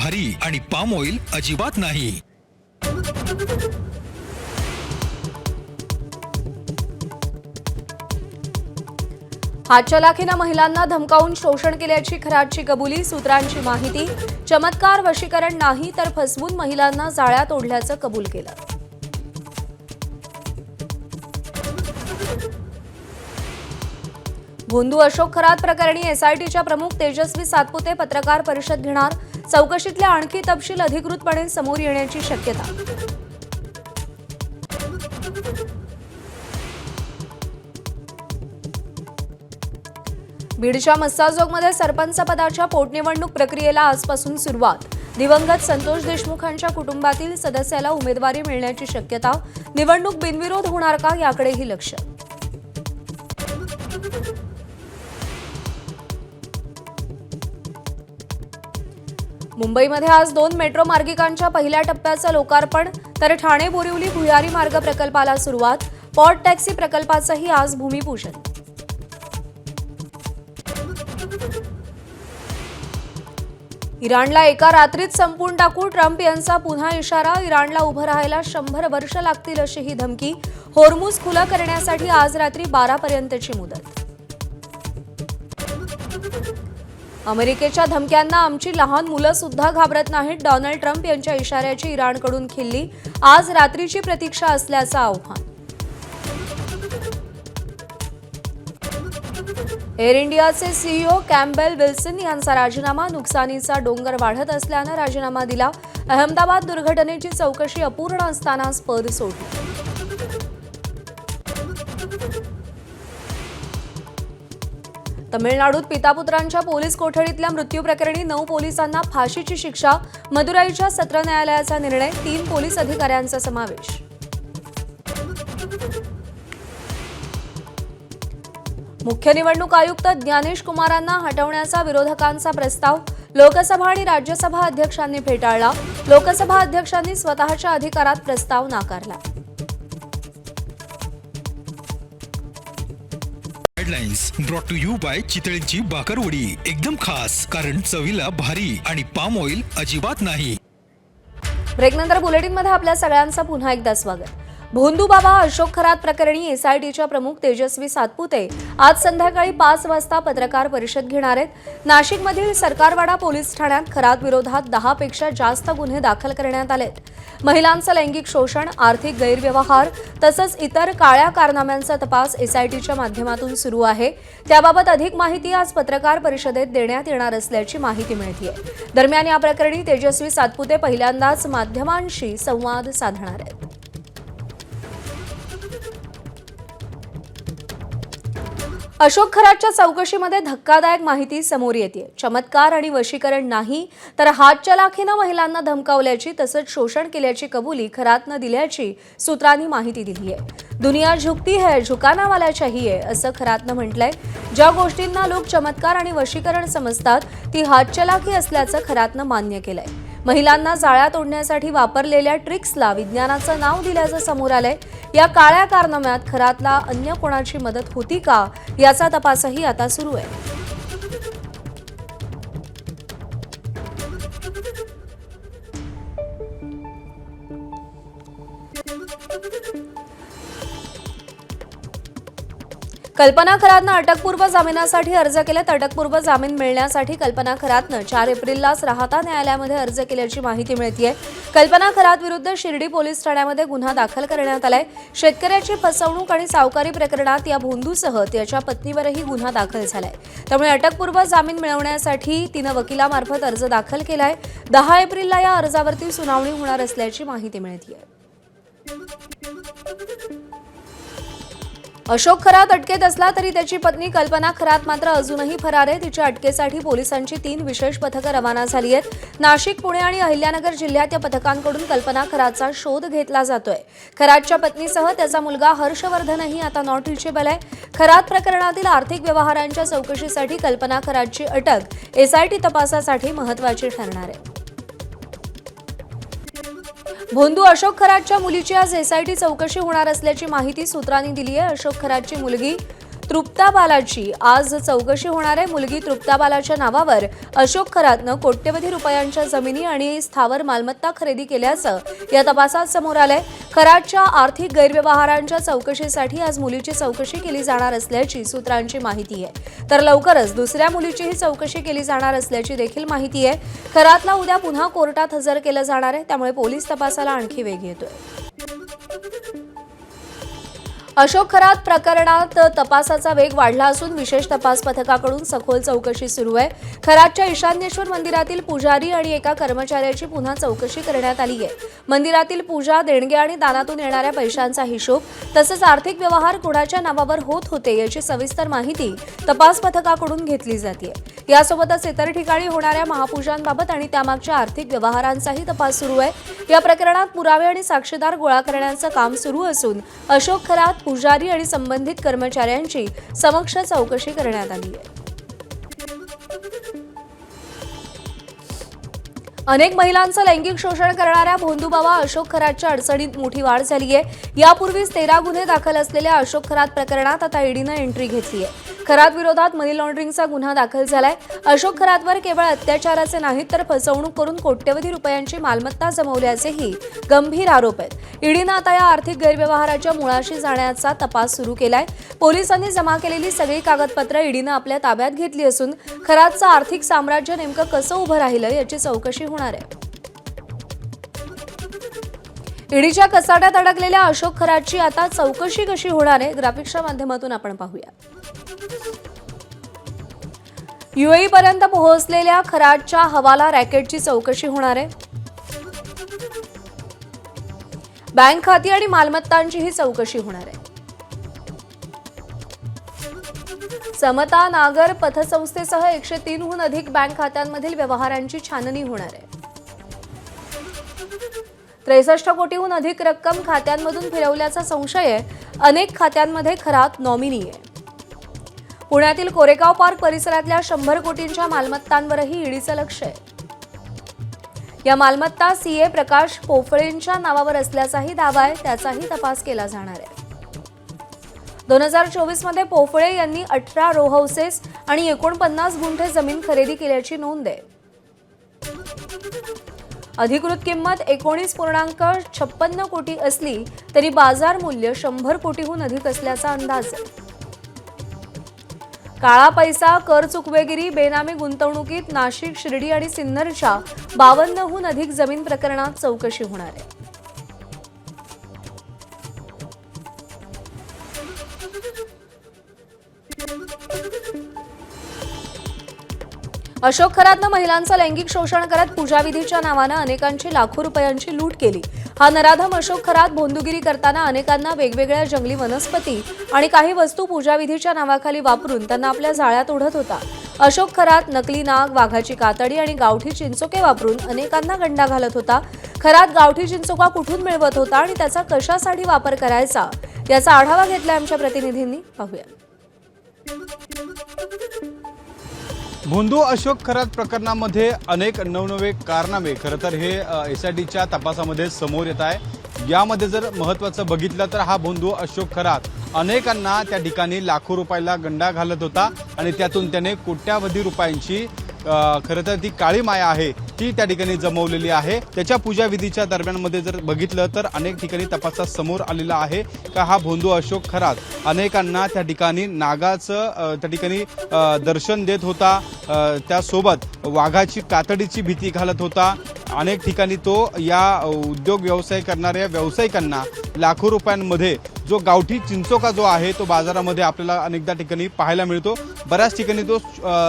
भारी आणि palm oil अजिबात नाही। हातचलाखीनं महिलांना धमकावून शोषण केल्याची खरातची कबुली, सूत्रांची माहिती। चमत्कार वशीकरण नाही तर फसवून महिलांना जाळ्यात ओढल्याचं कबूल केलं। भोंदू अशोक खरात प्रकरणी एसआयटीच्या प्रमुख तेजस्वी सातपुते पत्रकार परिषद घेणार। चौकशीतल्या आणखी तपशील अधिकृतपणे समोर येण्याची शक्यता। बीडच्या मस्साजोगमध्ये सरपंच पदाच्या पोटनिवडणूक प्रक्रियेला आजपासून सुरुवात। दिवंगत संतोष देशमुखांच्या कुटुंबातील सदस्याला उमेदवारी मिळण्याची शक्यता। निवडणूक बिनविरोध होणार का याकडेही लक्ष। मुंबईमध्ये आज 2 मेट्रो मार्गिकांच्या पहिल्या टप्प्याचं लोकार्पण, तर ठाणे बोरिवली भुयारी मार्ग प्रकल्पाला सुरुवात। पॉट टॅक्सी प्रकल्पाचंही आज भूमिपूजन। इराणला एका रात्रीत संपवून टाकू, ट्रम्प यांचा पुन्हा इशारा। इराणला उभं राहायला 100 वर्ष लागतील अशी ही धमकी। होर्मुझ खुलं करण्यासाठी आज रात्री 12 पर्यंतची मुदत। अमेरिकेच्या धमक्यांना आमची लहान मुलं सुद्धा घाबरत नाहीत, डोनाल्ड ट्रम्प यांच्या इशाऱ्याची इराणकडून खिल्ली। आज रात्रीची प्रतीक्षा असल्याचं आव्हान। एअर इंडियाचे सीईओ कॅम्पबेल विल्सन यांचा राजीनामा। नुकसानीचा डोंगर वाढत असल्यानं राजीनामा दिला। अहमदाबाद दुर्घटनेची चौकशी अपूर्ण असतानाच पद सोडलं। तमिळनाडूत पितापुत्रांच्या पोलीस कोठडीतल्या मृत्यू प्रकरणी 9 पोलिसांना फाशीची शिक्षा। मदुराईच्या सत्र न्यायालयाचा निर्णय। 3 पोलीस अधिकाऱ्यांचा समावेश। मुख्य निवडणूक आयुक्त ज्ञानेश कुमारांना हटवण्याचा विरोधकांचा प्रस्ताव लोकसभा आणि राज्यसभा अध्यक्षांनी फेटाळला। लोकसभा अध्यक्षांनी स्वतःच्या अधिकारात प्रस्ताव नाकारला। Headlines brought to you by चितळेंची बाकरवडी, एकदम खास कारण चवीला भारी आणि पाम ऑइल अजिबात नाही। ब्रेकनंतर बुलेटिनमध्ये आपल्या सगळ्यांचं पुन्हा एकदा स्वागत। भोंदू बाबा अशोक खरात प्रकरणी एसआयटीच्या प्रमुख तेजस्वी सातपुते आज संध्याकाळी 5 वाजता पत्रकार परिषद घेणार आहेत। नाशिकमधील सरकारवाडा पोलीस ठाण्यात खरात विरोधात 10 पेक्षा जास्त गुन्हे दाखल करण्यात आलेत। महिलांचं लैंगिक शोषण, आर्थिक गैरव्यवहार तसंच इतर काळ्या कारनाम्यांचा तपास एसआयटीच्या माध्यमातून सुरू आहे। त्याबाबत अधिक माहिती आज पत्रकार परिषदेत देण्यात येणार असल्याची माहिती मिळतेय। दरम्यान या प्रकरणी तेजस्वी सातपुते पहिल्यांदाच माध्यमांशी संवाद साधणार आहेत। अशोक खरातच्या चौकशीमध्ये धक्कादायक माहिती समोर येते। चमत्कार आणि वशीकरण नाही तर हातचलाखीनं महिलांना धमकावल्याची तसंच शोषण केल्याची कबुली खरातनं दिल्याची सूत्रांनी माहिती दिली आहे। दुनिया झुकती है, झुकाना वाला चाहिए असं खरातनं म्हटलंय। ज्या गोष्टींना लोक चमत्कार आणि वशीकरण समजतात ती हातचलाखी असल्याचं खरातनं मान्य केलंय। महिलांना जाळ्यात ओढण्यासाठी वापरलेल्या ट्रिक्सला विज्ञानाचं नाव दिल्याचं समोर आलंय। या काळ्या कारनाम्यात खरातला अन्य कोणाची मदत होती का याचा तपासही आता सुरू आहे। कल्पना खरातनं अटकपूर्व जामिनासाठी अर्ज केलेत। अटकपूर्व जामीन मिळण्यासाठी कल्पना खरातनं 4 एप्रिललाच राहता न्यायालयामध्ये अर्ज केल्याची माहिती मिळतेय। कल्पना खरात विरुद्ध शिर्डी पोलीस ठाण्यामध्ये गुन्हा दाखल करण्यात आलाय। शेतकऱ्याची फसवणूक आणि सावकारी प्रकरणात या भोंदूसह त्याच्या पत्नीवरही गुन्हा दाखल झालाय। त्यामुळे अटकपूर्व जामीन मिळवण्यासाठी तिनं वकिलामार्फत अर्ज दाखल केलाय। 10 एप्रिलला या अर्जावरती सुनावणी होणार असल्याची माहिती मिळतेय। अशोक खरात अटकेत असला तरी त्याची पत्नी कल्पना खरात मात्र अजूनही फरार आहे। तिच्या अटकेसाठी पोलिसांची 3 विशेष पथकं रवाना झाली आहेत। नाशिक, पुणे आणि अहिल्यानगर जिल्ह्यात या पथकांकडून कल्पना खरातचा शोध घेतला जातोय। खरातच्या पत्नीसह त्याचा मुलगा हर्षवर्धनही आता नॉट रिचेबल आहे। खरात प्रकरणातील आर्थिक व्यवहारांच्या चौकशीसाठी कल्पना खरातची अटक एसआयटी तपासासाठी महत्त्वाची ठरणार आहे। भोंदू अशोक खरातच्या मुलीची आज एसआयटी चौकशी होणार असल्याची माहिती सूत्रांनी दिली आहे। अशोक खरातची मुलगी तृप्ता बालाची आज चौकशी होणार आहे। मुलगी तृप्ता बालाच्या नावावर अशोक खरातनं कोट्यवधी रुपयांच्या जमिनी आणि स्थावर मालमत्ता खरेदी केल्याचं या तपासात समोर आलंय। खरातच्या आर्थिक गैरव्यवहारांच्या चौकशीसाठी आज मुलीची चौकशी केली जाणार असल्याची सूत्रांची माहिती आहे। तर लवकरच दुसऱ्या मुलीचीही चौकशी केली जाणार असल्याची देखील माहिती आहे। खरातला उद्या पुन्हा कोर्टात हजर केलं जाणार आहे, त्यामुळे पोलीस तपासाला आणखी वेग येतोय। अशोक खरात प्रकरणात तपासाचा वेग वाढला असून विशेष तपास पथकाकडून सखोल चौकशी सुरू आहे। खरातच्या ईशान्येश्वर मंदिरातील पुजारी आणि एका कर्मचाऱ्याची पुन्हा चौकशी करण्यात आली आहे। मंदिरातील पूजा, देणगे आणि दानातून येणाऱ्या पैशांचा हिशोब तसंच आर्थिक व्यवहार कोणाच्या नावावर होत होते याची सविस्तर माहिती तपास पथकाकडून घेतली जाते। यासोबतच इतर ठिकाणी होणाऱ्या महापूजांबाबत आणि त्यामागच्या आर्थिक व्यवहारांचाही तपास सुरू आहे। या प्रकरणात पुरावे आणि साक्षीदार गोळा करण्याचं काम सुरू असून अशोक खरात, पुजारी आणि संबंधित कर्मचाऱ्यांची समक्ष चौकशी करण्यात आली आहे। अनेक महिलांचं लैंगिक शोषण करणाऱ्या भोंदूबाबा अशोक खरातच्या अडचणीत मोठी वाढ झाली आहे। यापूर्वीच 13 गुन्हे दाखल असलेल्या अशोक खरात प्रकरणात आता ईडीनं एंट्री घेतली आहे। खरात विरोधात मनी लॉन्ड्रिंगचा गुन्हा दाखल झालाय। अशोक खरातवर केवळ अत्याचाराचे नाहीत तर फसवणूक करून कोट्यवधी रुपयांची मालमत्ता जमवल्याचेही गंभीर आरोप आहेत। ईडीनं आता या आर्थिक गैरव्यवहाराच्या मुळाशी जाण्याचा तपास सुरू केलाय। पोलिसांनी जमा केलेली सगळी कागदपत्र ईडीनं आपल्या ताब्यात घेतली असून खरातचं आर्थिक साम्राज्य नेमकं कसं उभं राहिलं याची चौकशी होणार आहे। ईडीच्या कचाट्यात अडकलेल्या अशोक खरातची आता चौकशी कशी होणार आहे, ग्राफिक्सच्या माध्यमातून आपण पाहूया। यूएई पर्यंत पोहोचलेल्या खरातच्या हवाला रॅकेटची चौकशी होणार आहे। बँक खाती आणि मालमत्तांचीही चौकशी होणार आहे। समता नागर पतसंस्थेसह 103हून अधिक बँक खात्यांमधील व्यवहारांची छाननी होणार आहे। 63 कोटीहून अधिक रक्कम खात्यांमधून फिरवल्याचा संशय आहे। अनेक खात्यांमध्ये खरात नॉमिनी आहे। पुण्यातील कोरेगाव पार्क परिसरातल्या 100 कोटींच्या मालमत्तांवरही ईडीचं लक्ष आहे। या मालमत्ता सीए प्रकाश पोफळेंच्या नावावर असल्याचाही दावा आहे, त्याचाही तपास केला जाणार आहे। 2024 मध्ये पोफळे यांनी 18 रो हाऊसेस आणि 49 गुंठे जमीन खरेदी केल्याची नोंद आहे। अधिकृत किंमत 19.56 कोटी असली तरी बाजार मूल्य 100 कोटीहून अधिक असल्याचा अंदाज आहे। काळा पैसा, कर चुकवेगिरी, बेनामी गुंतवणुकीत नाशिक, शिर्डी आणि सिन्नरच्या 52हून अधिक जमीन प्रकरणात चौकशी होणार आहे। अशोक खरातनं महिलांचं लैंगिक शोषण करत पूजाविधीच्या नावानं अनेकांची लाखो रुपयांची लूट केली। हा नराधम अशोक खरात भोंदूगिरी करताना अनेकांना वेगवेगळ्या जंगली वनस्पती आणि काही वस्तू पूजाविधीच्या नावाखाली वापरून त्यांना आपल्या जाळ्यात ओढत होता। अशोक खरात नकली नाग, वाघाची कातडी आणि गावठी चिंचोके वापरून अनेकांना गंडा घालत होता। खरात गावठी चिंचोका कुठून मिळवत होता आणि त्याचा कशासाठी वापर करायचा याचा आढावा घेतला आमच्या प्रतिनिधींनी, पाहूया। भोंदू अशोक खरात प्रकरणामध्ये अनेक नवनवे कारनामे खरं तर हे एसआयटीच्या तपासामध्ये समोर येत आहे। यामध्ये जर महत्त्वाचं बघितलं तर हा भोंदू अशोक खरात अनेकांना त्या ठिकाणी लाखो रुपयाला गंडा घालत होता आणि त्यातून त्याने कोट्यावधी रुपयांची खरं तर ती काळी माया आहे ती त्या ठिकाणी जमवलेली आहे। त्याच्या पूजाविधीच्या दरम्यानमध्ये जर बघितलं तर अनेक ठिकाणी तपासात समोर आलेला आहे का हा भोंदू अशोक खरात अनेकांना त्या ठिकाणी नागाचं त्या ठिकाणी दर्शन देत होता, त्यासोबत वाघाची कातडीची भीती घालत होता। अनेक ठिकाणी तो या उद्योग व्यवसाय करणाऱ्या व्यावसायिकांना लाखो रुपयांमध्ये जो गावठी चिंचोका जो आहे तो बाजारामध्ये आपल्याला अनेकदा ठिकाणी पाहायला मिळतो। बऱ्याच ठिकाणी तो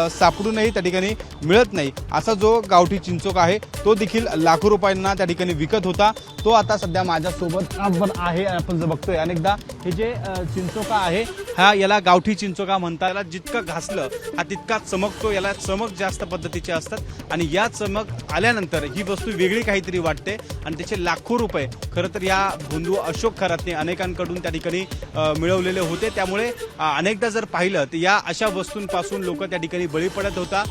सापडूनही त्या ठिकाणी मिळत नाही असा जो गावठी चिंचोका आहे तो देखील लाखो रुपयांना त्या ठिकाणी विकत होता। तो आता सध्या माझ्यासोबत आहे। आपण जर बघतोय अनेकदा हे जे चिंचोका आहे याला गावठी चिंचोका म्हणतात। याला जितकं घासलं हा तितका चमकतो, याला चमक जास्त पद्धतीचे असतात आणि या चमक आल्यानंतर ही वस्तू वेगळी काहीतरी वाटते आणि त्याचे लाखो रुपये खरं तर या भोंदू अशोक खरातने अनेकांकडून त्या ठिकाणी मिळवलेले होते। त्यामुळे अनेकदा जर पाहिलं तर या अशा वस्तूंपासून लोक त्या ठिकाणी बळी पडत होता।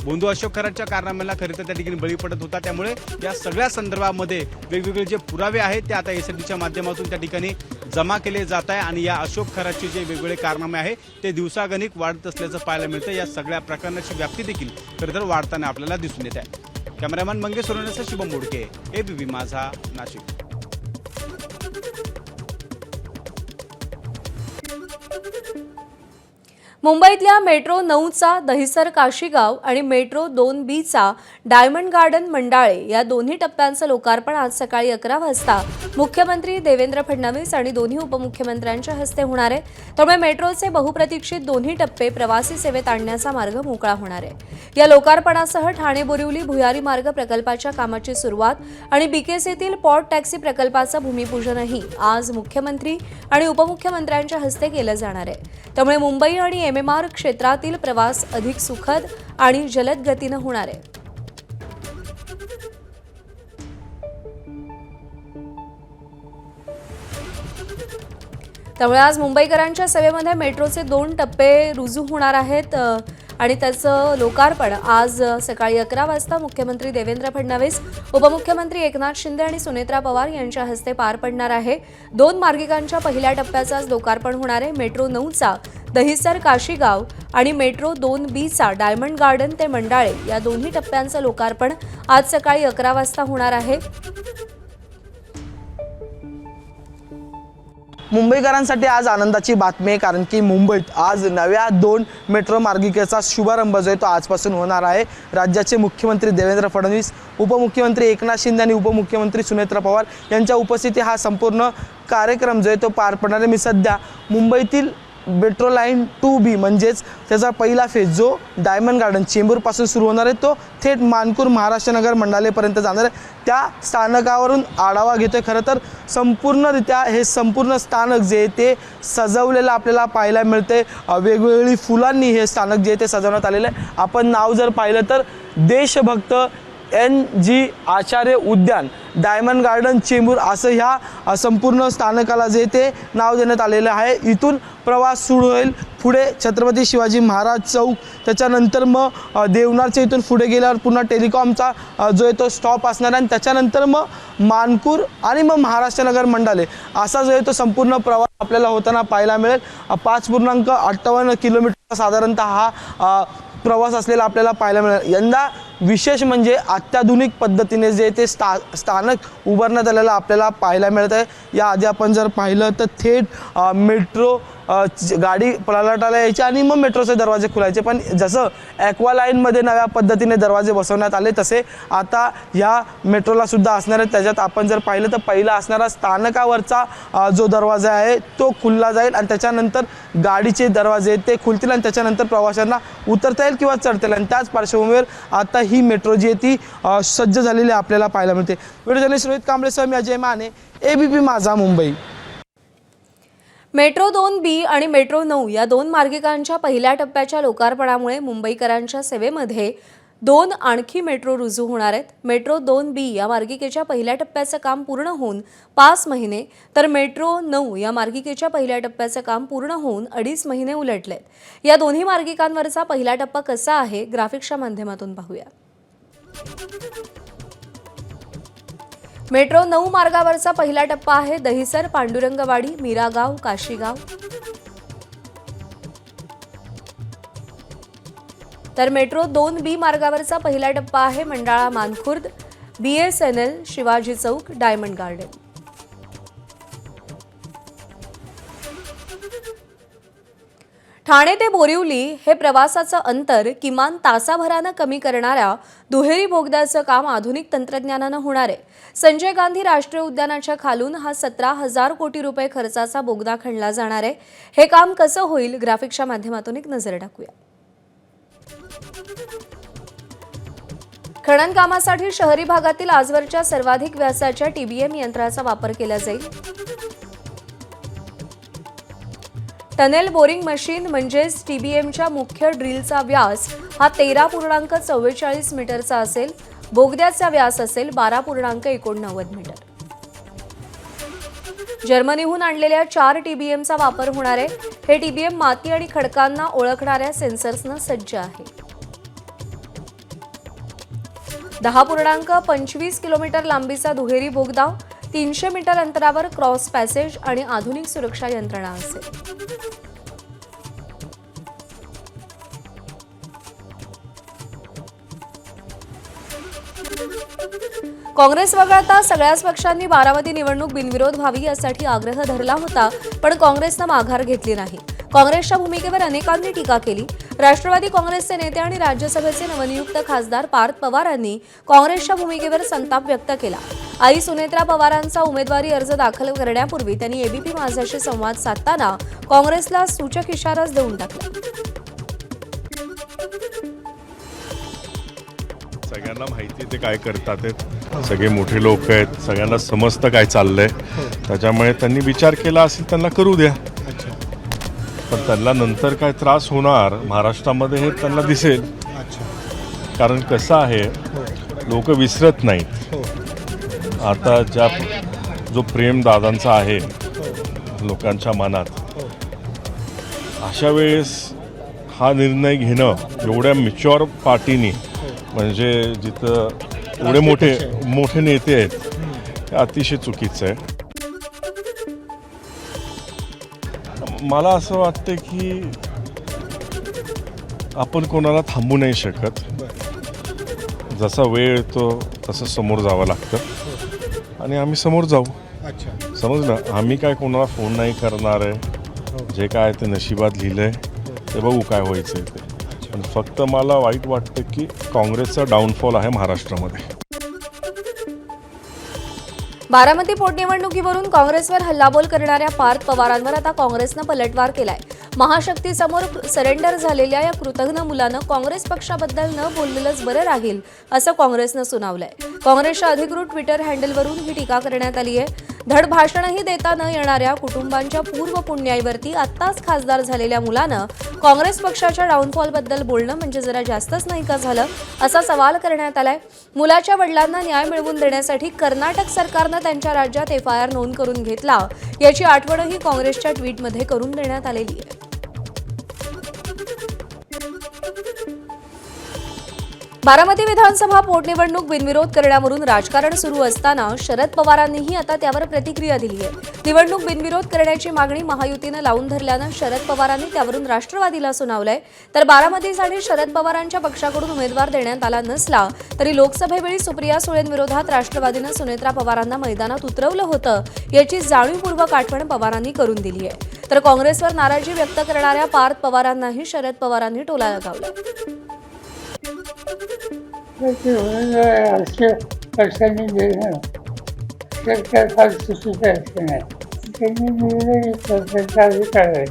भोंदू अशोक खरातच्या कारनाम्याला खरं तर त्या ठिकाणी बळी पडत होता. त्यामुळे या सगळ्या संदर्भामध्ये वेगवेगळे जे पुरावे आहेत ते आता एसआयटीच्या माध्यमातून त्या ठिकाणी जमा केले जात आहे आणि या अशोक खरातचे जे वेगवेगळे कारनामे आहे ते दिवसागणिक वाढत असल्याचं पाहायला मिळतं. या सगळ्या प्रकरणाची व्याप्ती देखील खरं तर वाढताना आपल्याला दिसून येत आहे. कॅमेरामॅन मंगेश सोनवणेसह शुभम बोडके, एबीपी माझा, नाशिक. मुंबईतल्या मेट्रो 9चा दहिसर काशीगाव आणि मेट्रो 2B डायमंड गार्डन मंडाळे या दोन्ही टप्प्यांचं लोकार्पण आज सकाळी 11 वाजता मुख्यमंत्री देवेंद्र फडणवीस आणि दोन्ही उपमुख्यमंत्र्यांच्या हस्ते होणार आहे. त्यामुळे मेट्रोचे बहुप्रतीक्षित दोन्ही टप्पे प्रवासी सेवेत आणण्याचा मार्ग मोकळा होणार आहे. या लोकार्पणासह ठाणे बोरिवली भुयारी मार्ग प्रकल्पाच्या कामाची सुरुवात आणि बीकेसीतील पॉट टॅक्सी प्रकल्पाचं भूमिपूजनही आज मुख्यमंत्री आणि उपमुख्यमंत्र्यांच्या हस्ते केलं जाणार आहे. त्यामुळे मुंबई आणि एमएमआर क्षेत्रातील प्रवास अधिक सुखद आणि जलद गतीनं होणार आहे. त्यामुळे आज मुंबईकरांच्या सेवेमध्ये मेट्रोचे 2 टप्पे रुजू होणार आहेत आणि त्याचं लोकार्पण आज सकाळी 11 वाजता मुख्यमंत्री देवेंद्र फडणवीस, उपमुख्यमंत्री एकनाथ शिंदे आणि सुनेत्रा पवार यांच्या हस्ते पार पडणार आहे. 2 मार्गिकांच्या पहिल्या टप्प्याचं आज लोकार्पण होणार आहे. मेट्रो 9चा दहिसर काशीगाव आणि मेट्रो 2B डायमंड गार्डन ते मंडाळे या दोन्ही टप्प्यांचं लोकार्पण आज सकाळी 11 वाजता होणार आहे. मुंबईकरांसाठी आज आनंदाची बातमी आहे, कारण की मुंबईत आज नव्या 2 मेट्रो मार्गिकेचा शुभारंभ जो आहे तो आजपासून होणार आहे. राज्याचे मुख्यमंत्री देवेंद्र फडणवीस, उपमुख्यमंत्री एकनाथ शिंदे आणि उपमुख्यमंत्री सुनेत्रा पवार यांच्या उपस्थितीत हा संपूर्ण कार्यक्रम जो आहे तो पार पडणार आहे. मी सध्या मुंबईतील मेट्रो लाईन 2B म्हणजेच त्याचा पहिला फेज जो डायमंड गार्डन चेंबूरपासून सुरू होणार आहे तो थेट मानपूर महाराष्ट्रनगर मंडालेपर्यंत जाणार आहे. त्या स्थानकावरून आढावा घेतोय. खरं तर संपूर्णरित्या हे संपूर्ण स्थानक जे आहे ते सजवलेलं आपल्याला पाहायला मिळते. वेगवेगळी फुलांनी हे स्थानक जे आहे ते सजवण्यात आलेलं आहे. आपण नाव जर पाहिलं तर देशभक्त NG आचार्य उद्यान डायमंड गार्डन चेंबूर असं ह्या संपूर्ण स्थानकाला जे ते नाव देण्यात आलेलं आहे. इथून प्रवास सुरू होईल. पुढे छत्रपती शिवाजी महाराज चौक, त्याच्यानंतर मग देवनारच्या इथून पुढे गेल्यावर पुन्हा टेलिकॉमचा जो आहे तो स्टॉप असणार आहे आणि त्याच्यानंतर मग मानपूर आणि मग महाराष्ट्रनगर मंडाले असा जो आहे तो संपूर्ण प्रवास आपल्याला होताना पाहायला मिळेल. 5.58 किलोमीटर साधारणतः हा प्रवास असलेला आपल्याला पाहायला मिळेल. यंदा विशेष म्हणजे अत्याधुनिक पद्धतीने जे ते स्थानक उभारण्यात आलेलं आपल्याला पाहायला मिळत आहे. याआधी आपण जर पाहिलं तर थेट मेट्रो गाडी पळाटाला यायची आणि मग मेट्रोचे दरवाजे खुलायचे, पण जसं ॲक्वा लाईनमध्ये नव्या पद्धतीने दरवाजे बसवण्यात आले तसे आता ह्या मेट्रोला सुद्धा असणार आहे. त्याच्यात आपण जर पाहिलं तर पहिला असणारा स्थानकावरचा जो दरवाजा आहे तो खुलला जाईल आणि त्याच्यानंतर गाडीचे दरवाजे ते खुलतील आणि त्याच्यानंतर प्रवाशांना उतरता येईल किंवा चढता येईल. आणि त्याच पार्श्वभूमीवर आता ही मेट्रो जी आहे ती सज्ज झालेली आपल्याला पाहायला मिळते. व्हिडिओ जर्नलिस्ट रोहित कांबळेसह मी अजय माने, एबीपी माझा, मुंबई. मेट्रो 2B आणि मेट्रो 9 या 2 मार्गिकांच्या पहिल्या टप्प्याच्या लोकार्पणामुळे मुंबईकरांच्या सेवेमध्ये 2 आणखी मेट्रो रुजू होणार आहेत. मेट्रो 2B या मार्गिकेच्या पहिल्या टप्प्याचं काम पूर्ण होऊन 5 महिने, तर मेट्रो 9 या मार्गिकेच्या पहिल्या टप्प्याचं काम पूर्ण होऊन 2.5 महिने उलटलेत. या दोन्ही मार्गिकांवरचा पहिला टप्पा कसा आहे ग्राफिक्सच्या माध्यमातून पाहूया. मेट्रो 9 मार्गावरचा पहिला टप्पा आहे दहिसर, पांडुरंगवाडी, मीरागाव, काशीगाव. तर मेट्रो 2B मार्गावरचा पहिला टप्पा आहे मंडाळा, मानखुर्द, BSNL, शिवाजी चौक, डायमंड गार्डन. ठाणे ते बोरिवली हे प्रवासाचं अंतर किमान तासाभरानं कमी करणाऱ्या दुहेरी बोगद्याचं काम आधुनिक तंत्रज्ञानानं होणार आहे. संजय गांधी राष्ट्रीय उद्यानाच्या खालून हा 17,000 कोटी रुपये खर्चाचा बोगदा खणला जाणार आहे. हे काम कसं होईल ग्राफिक्सच्या माध्यमातून एक नजर टाकूया. खनन कामासाठी शहरी भागातील आजवरच्या सर्वाधिक व्यासाच्या TBM यंत्राचा वापर केला जाईल. टनेल बोरिंग मशीन म्हणजेच TBMच्या मुख्य ड्रिलचा व्यास हा 13.44 मीटरचा असेल. बोगद्याचा व्यास असेल 12.89 मीटर. जर्मनीहून आणलेल्या 4 TBMचा वापर होणार आहे. हे TBM माती आणि खडकांना ओळखणाऱ्या सेन्सर्सनं सज्ज आहे. 10.25 किलोमीटर लांबीचा दुहेरी बोगदा, 300 मीटर अंतरावर क्रॉस पॅसेज आणि आधुनिक सुरक्षा यंत्रणा असेल. काँग्रेस वगळता सगळ्याच पक्षांनी बारामती निवडणूक बिनविरोध व्हावी यासाठी आग्रह धरला होता, पण काँग्रेसनं माघार घेतली नाही. काँग्रेसच्या भूमिकेवर अनेकांनी टीका केली. राष्ट्रवादी काँग्रेसचे नेते आणि राज्यसभेचे नवनियुक्त खासदार पार्थ पवारांनी काँग्रेसच्या भूमिकेवर संताप व्यक्त केला. आई सुनेत्रा पवारांचा उमेदवारी अर्ज दाखल करण्यापूर्वी त्यांनी एबीपी माझाशी संवाद साधताना काँग्रेसला सूचक इशाराच देऊन टाकला. सगळ्यांना माहिती ते काय करतात आहेत, सगळे मोठे लोक आहेत, सगळ्यांना समजतं काय चाललंय. त्याच्यामुळे त्यांनी विचार केला असेल, त्यांना करू द्या. पण त्यांना नंतर काय त्रास होणार महाराष्ट्रामध्ये हे त्यांना दिसेल. कारण कसं आहे, लोक विसरत नाहीत. आता जो प्रेम दादांचा आहे लोकांच्या मनात, अशा वेळेस हा निर्णय घेणं एवढ्या मॅच्युअर पार्टीनी, म्हणजे जिथं एवढे मोठे नेते आहेत, हे अतिशय चुकीचं आहे. मला असं वाटतं की आपण कोणाला थांबू नाही शकत. जसा वेळ येतो तसं समोर जावं लागतं आणि आम्ही समोर जाऊ. समजलं, आम्ही काय कोणाला फोन नाही करणार आहे. जे काय ते नशिबात लिहिलंय ते बघू काय व्हायचं ते. पण फक्त मला वाईट वाटतं की काँग्रेसचा डाऊनफॉल आहे महाराष्ट्रामध्ये. बारामती पोटनिवडणुकीवरून काँग्रेसवर हल्लाबोल करणाऱ्या पार्थ पवारांवर आता काँग्रेसनं पलटवार केलाय. महाशक्तीसमोर सरेंडर झालेल्या या कृतघ्न मुलानं काँग्रेस पक्षाबद्दल न बोललेलंच बरं राहील असं काँग्रेसनं सुनावलंय. काँग्रेसच्या अधिकृत ट्विटर हँडलवरून ही टीका करण्यात आली आहे. धड भाषणही देता न येणाऱ्या कुटुंबांच्या पूर्व पुण्याईवरती आत्ताच खासदार झालेल्या मुलानं काँग्रेस पक्षाच्या डाऊनफॉलबद्दल बोलणं म्हणजे जरा जास्तच नाही का झालं, असा सवाल करण्यात आलाय. मुलाच्या वडिलांना न्याय मिळवून देण्यासाठी कर्नाटक सरकारनं त्यांच्या राज्यात FIR नोंद करून घेतला, याची आठवणही काँग्रेसच्या ट्विटमध्ये करून देण्यात आलेली आहे. बारामती विधानसभा पोटनिवडणूक बिनविरोध करण्यावरून राजकारण सुरू असताना शरद पवारांनीही आता त्यावर प्रतिक्रिया दिली आहे. निवडणूक बिनविरोध करण्याची मागणी महायुतीनं लावून धरल्यानं शरद पवारांनी त्यावरून राष्ट्रवादीला सुनावलंय. तर बारामतीसाठी शरद पवारांच्या पक्षाकडून उमेदवार देण्यात आला नसला तरी लोकसभेवेळी सुप्रिया सुळेंविरोधात राष्ट्रवादीनं सुनेत्रा पवारांना मैदानात उतरवलं होतं, याची जाणीवपूर्वक आठवण पवारांनी करून दिली आहे. तर काँग्रेसवर नाराजी व्यक्त करणाऱ्या पार्थ पवारांनाही शरद पवारांनी टोला लगावला. असे पक्षांनी देणं सरकार फार चुकीचं असं नाही. त्यांनी निर्णय सरकारचा अधिकार आहे,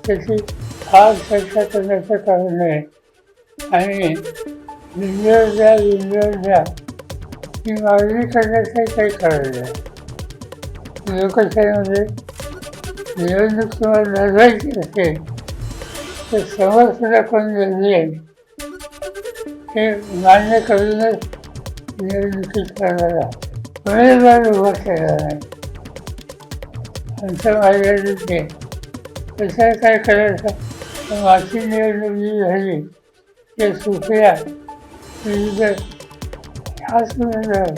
त्याची फार चर्चा करण्याचं कारण नाही. आणि विंडोर द्या ही मागणी करण्याचं काही कारण नाही. लोकशाहीमध्ये निवडणूक तुम्हाला लढवायची असेल तर समोर कोण लढली हे मान्य करूनच निवडणुकीत करणारा उमेदवार उभा केला नाही. आमचं मर्यादित आहे. कसं काय करायचं, मागची निवडणूक जी झाली ते सुप्रिया विरुद्ध ह्याच उमेदवार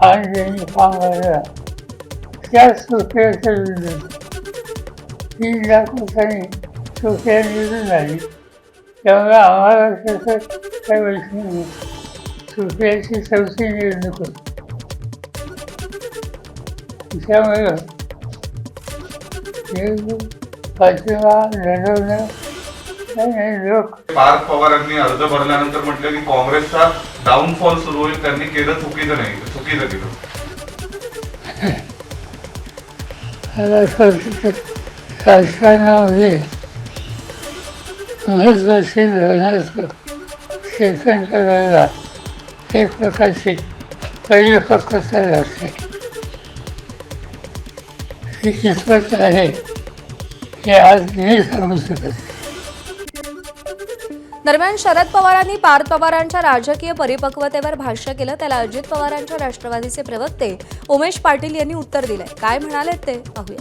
आणि ज्यांनी फॉर्म भरला त्याच सुप्रियाच्या विरुद्ध 3 लाख मतांनी सुप्रिया निवडून आली. त्यामुळे आम्हाला त्याचं काही वैशिष्ट्य नाही. सुप्रियाची 4थी निवडणूक होती. त्यामुळे निवडणूक पाठिंबा लढवणं आणि लोक. पार्थ पवारांनी अर्ज भरल्यानंतर म्हटलं की काँग्रेसचा डाऊनफॉल सुरू होईल, त्यांनी केलं चुकीचं नाही, चुकीचं केलं. राजकारणामध्ये महत्त्वाची लढण्याचं शेतन करायला एक प्रकारची परिपक्वता लागते. ही कितपत आहे हे आज मी सांगू शकत. दरम्यान शरद पवारांनी पार्थ पवारांच्या राजकीय परिपक्वतेवर भाष्य केलं. त्याला अजित पवारांच्या राष्ट्रवादीचे प्रवक्ते उमेश पाटील यांनी उत्तर दिलंय. काय म्हणाले ते पाहूया.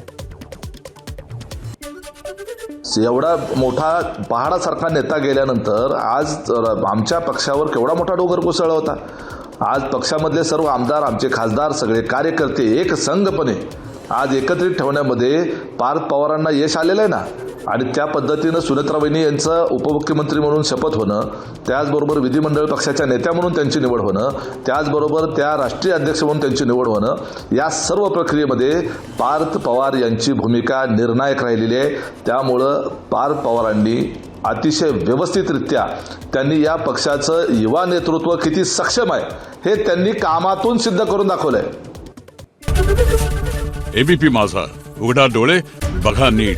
एवढा मोठा पहाडासारखा नेता गेल्यानंतर आज आमच्या पक्षावर केवढा मोठा डोंगर कोसळला होता. आज पक्षामधले सर्व आमदार, आमचे खासदार, सगळे कार्यकर्ते एक संघपणे आज एकत्रित ठेवण्यामध्ये पार्थ पवारांना यश आलेलं आहे ना. आणि त्या पद्धतीनं सुनेत्राबाईंनी यांचं उपमुख्यमंत्री म्हणून शपथ होणं, त्याचबरोबर विधिमंडळ पक्षाच्या नेत्या म्हणून त्यांची निवड होणं, त्याचबरोबर त्या राष्ट्रीय अध्यक्ष म्हणून त्यांची निवड होणं, या सर्व प्रक्रियेमध्ये पार्थ पवार यांची भूमिका निर्णायक राहिलेली आहे. त्यामुळं पार्थ पवारांनी अतिशय व्यवस्थितरित्या त्यांनी या पक्षाचं युवा नेतृत्व किती सक्षम आहे हे त्यांनी कामातून सिद्ध करून दाखवलंय. एबीपी माझा, उघडा डोळे बघा नीट.